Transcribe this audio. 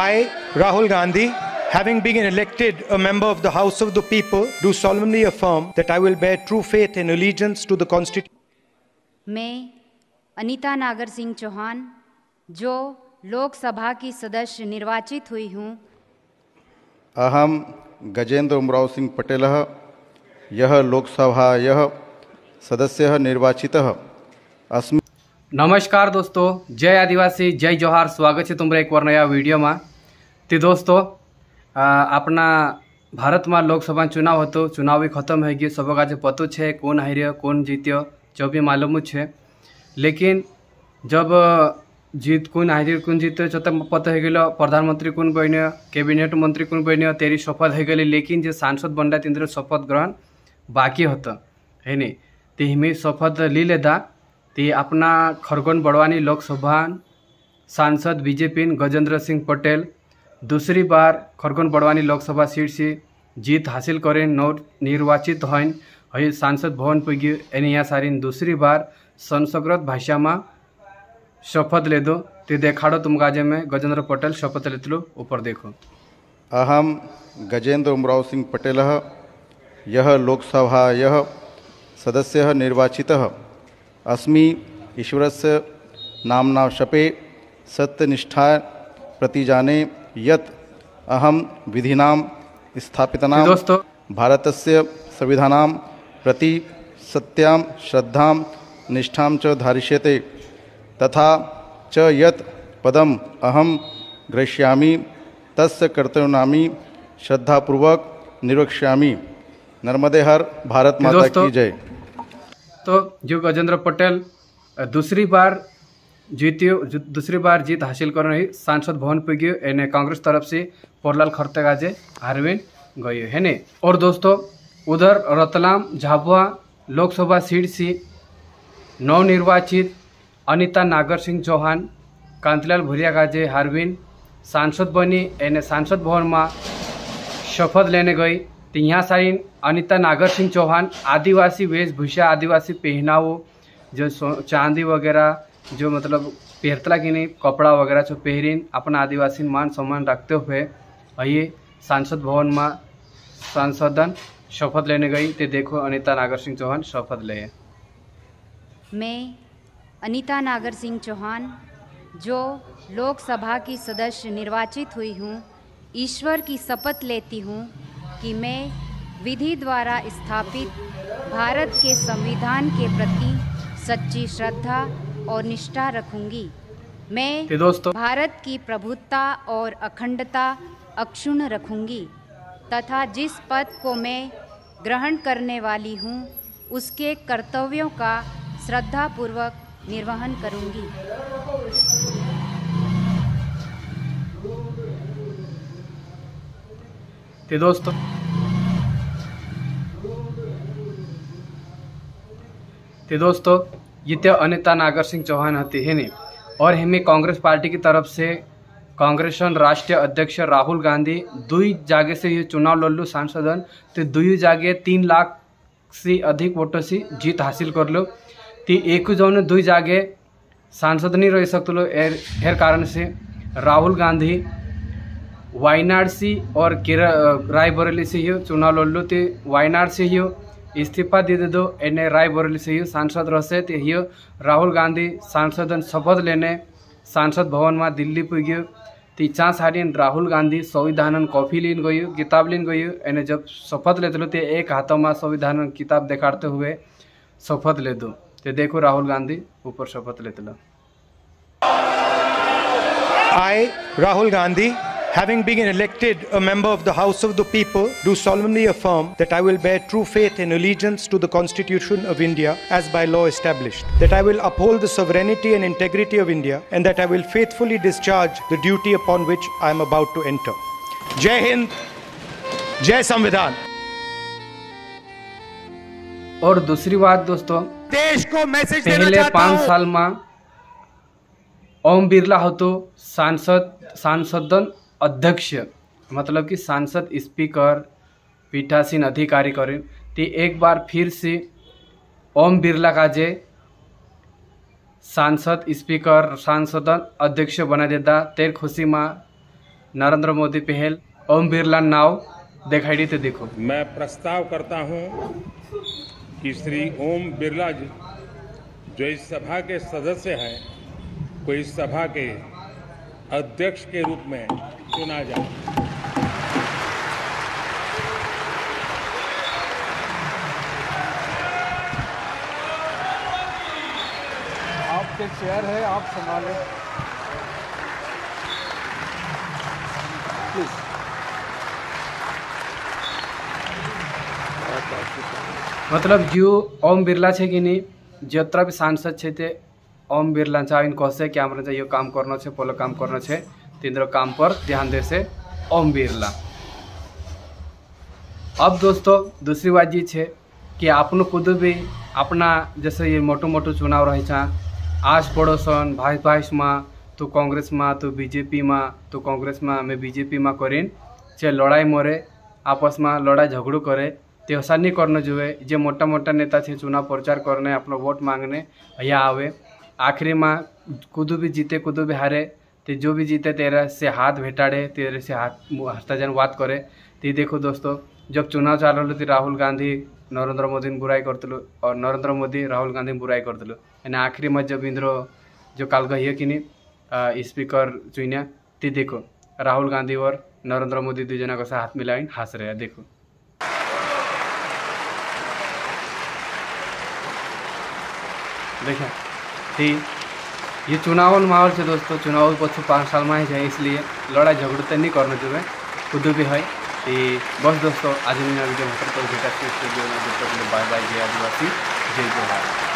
I, Rahul Gandhi, having been elected a member of the House of the People, do solemnly affirm that I will bear true faith and allegiance to the Constitution. मैं अनीता नागर सिंह चौहान जो लोकसभा की सदस्य निर्वाचित हुई हूँ। अहम गजेंद्र उमराव सिंह पटेलः यह लोकसभायः सदस्यः निर्वाचितः अस्मि। नमस्कार दोस्तों, जय आदिवासी, जय जोहार। स्वागत है तुम्हारा एक और नया वीडियो में। तो दोस्तों अपना भारत में लोकसभा चुनाव होतो, चुनाव भी खत्म है गए, सब का पतो है कौन हार कौन जीत्यो जो भी मालूम है। लेकिन जब जीत कौन हार कौन जीत्यो जो तक पता हो गल, प्रधानमंत्री कौन बन, कैबिनेट मंत्री कौन बन, तेरी शपथ हो गई। लेकिन जो सांसद बन रहा तीन शपथ ग्रहण बाकी होता है नहीं, तो हमें शपथ ली लेदा। तो अपना खरगोन बड़वानी लोकसभा सांसद बीजेपी गजेंद्र सिंह पटेल दूसरी बार खरगोन बड़वानी लोकसभा सीट से जीत हासिल करें, निर्वाचित हैं, सांसद भवन पुगी एनिया सारिन दूसरी बार संस्कृत भाषा में शपथ ले दो। तो देखाड़ो तुम गाजे में गजेंद्र पटेल शपथ लेते लो, ऊपर देखो। अहम गजेंद्र उमराव सिंह पटेलः यह लोकसभायः सदस्यः निर्वाचितः अस्मि। ईश्वरस्य नाम्ना शपे सत्यनिष्ठा प्रतिजाने यत् अहम विधिनां स्थापितानां भारतस्य संविधानां प्रति सत्यां श्रद्धां निष्ठां च धारिष्यते, तथा च यत् पदम् अहं ग्रहीष्यामि तस्य कर्तव्यानि श्रद्धापूर्वक निर्वक्ष्यामि। नर्मदे हर, भारत माता की जय। तो जो गजेंद्र पटेल दूसरी बार जीत हासिल कर रही सांसद भवन पे गए, एने कांग्रेस तरफ से पोरलाल खरतेगाजे हारविन गए है ने। और दोस्तों उधर रतलाम झाबुआ लोकसभा सीट से नवनिर्वाचित अनीता नागर सिंह चौहान कांतिलाल भुरिया गाजे हारविन सांसद बनी, एने सांसद भवन में शपथ लेने गई। तो यहाँ सारी अनीता नागर सिंह चौहान आदिवासी वेशभूषा, आदिवासी पहनावो, जो चांदी वगैरह जो मतलब पहरतला की नहीं कपड़ा वगैरह जो पहरीन अपना आदिवासी मान सम्मान रखते हुए ये सांसद भवन में सांसदन शपथ लेने गई। तो देखो अनीता नागर सिंह चौहान शपथ ले। मैं अनीता नागर सिंह चौहान जो लोकसभा की सदस्य निर्वाचित हुई हूँ, ईश्वर की शपथ लेती हूँ कि मैं विधि द्वारा स्थापित भारत के संविधान के प्रति सच्ची श्रद्धा और निष्ठा रखूंगी। मैं भारत की प्रभुत्ता और अखंडता अक्षुण्ण रखूंगी तथा जिस पद को मैं ग्रहण करने वाली हूँ उसके कर्तव्यों का श्रद्धापूर्वक निर्वहन करूंगी। दोस्तों ये तो अनीता नागर सिंह चौहान होती है नहीं। और हमें कांग्रेस पार्टी की तरफ से कांग्रेस राष्ट्रीय अध्यक्ष राहुल गांधी दुई जागे से ये चुनाव लड़लू सांसदन। तो दुई जागे 3 लाख से अधिक वोटों से जीत हासिल कर लो। तो एक जो दुई जागे सांसद नहीं रह सकते लो, एर कारण से राहुल गांधी वायनाड से और रायबरेली से ही चुनाव लड़ लो। तो वायनाड से ही इस्तीफा दे दो, एने रायबरेली से ही सांसद रहे। तो ये राहुल गांधी सांसदन शपथ लेने सांसद भवन में दिल्ली पुगे। तो चा सारी राहुल गांधी संविधान कॉपी लीन गई, किताब लीन गई। एने जब शपथ लेते लो तो एक हाथों में संविधान किताब दिखाते हुए शपथ ले दो। तो देखो राहुल गांधी ऊपर शपथ लेते लो। I, Rahul Gandhi, having been elected a member of the House of the People, do solemnly affirm that I will bear true faith and allegiance to the Constitution of India as by law established, that I will uphold the sovereignty and integrity of India, and that I will faithfully discharge the duty upon which I am about to enter. Jai Hind, Jai Samvidhan। और दूसरी बात दोस्तों, देश को message पहले 5 साल में ओम बिरला हो तो सांसदन अध्यक्ष, मतलब कि सांसद स्पीकर पीठासीन अधिकारी करें। तो एक बार फिर से ओम बिरला का जे सांसद स्पीकर सांसदन अध्यक्ष बना देता। तेर खुशी में नरेंद्र मोदी पहल ओम बिरला नाव दिखाई थे। देखो मैं प्रस्ताव करता हूं कि श्री ओम बिरला जी जो इस सभा के सदस्य हैं को इस सभा के अध्यक्ष के रूप में चुना जाए। आपके चेयर है, आप संभालें प्लीज। मतलब जो ओम बिरला है कि नहीं जतरा भी सांसद है ते ओम बिरला इन कहे कि हमारे ये काम करना है पोलो काम करना है तीनों काम पर ध्यान दे से ओम बिरला। अब दोस्तों दूसरी बात ये है कि आपनो खुद भी अपना जैसे ये मोटो मोटो चुनाव रही आस पड़ोसन भाई भाई में तो कांग्रेस में तो बीजेपी में तो कांग्रेस में मैं बीजेपी में करीन चे लड़ाई मरे आपस में लड़ाई झगड़ू करे तो ऐसा नहीं करना जुए। जे मोटा मोटा नेता है चुनाव प्रचार करने अपना वोट मांगने यहाँ आवे आखिरी में कुदू भी जीते कुदू भी हारे तो जो भी जीते तेरे से हाथ भेटाड़े तेरे से हस्ताजन बात करे। तो देखो दोस्तों जब चुनाव चाल रही थी राहुल गांधी नरेंद्र मोदी बुराई करतलु और नरेंद्र मोदी राहुल गांधी बुराई करतलु यानी आखिरी में जब इंद्रो जो काल कहिए कि नहीं स्पीकर चुनिया तो देखो राहुल गांधी और नरेंद्र मोदी दो जना का हाथ मिलाई हंस रहे हैं। देखो देखा ठीक ये चुनाव माहौल से दोस्तों चुनाव पछु 5 साल में ही जाए इसलिए लड़ाई झगड़ू तो नहीं करना चाहिए खुद भी है। बस दोस्तों आज वीडियो में भेटा बाय बाय जय आदिवासी जय जोहार।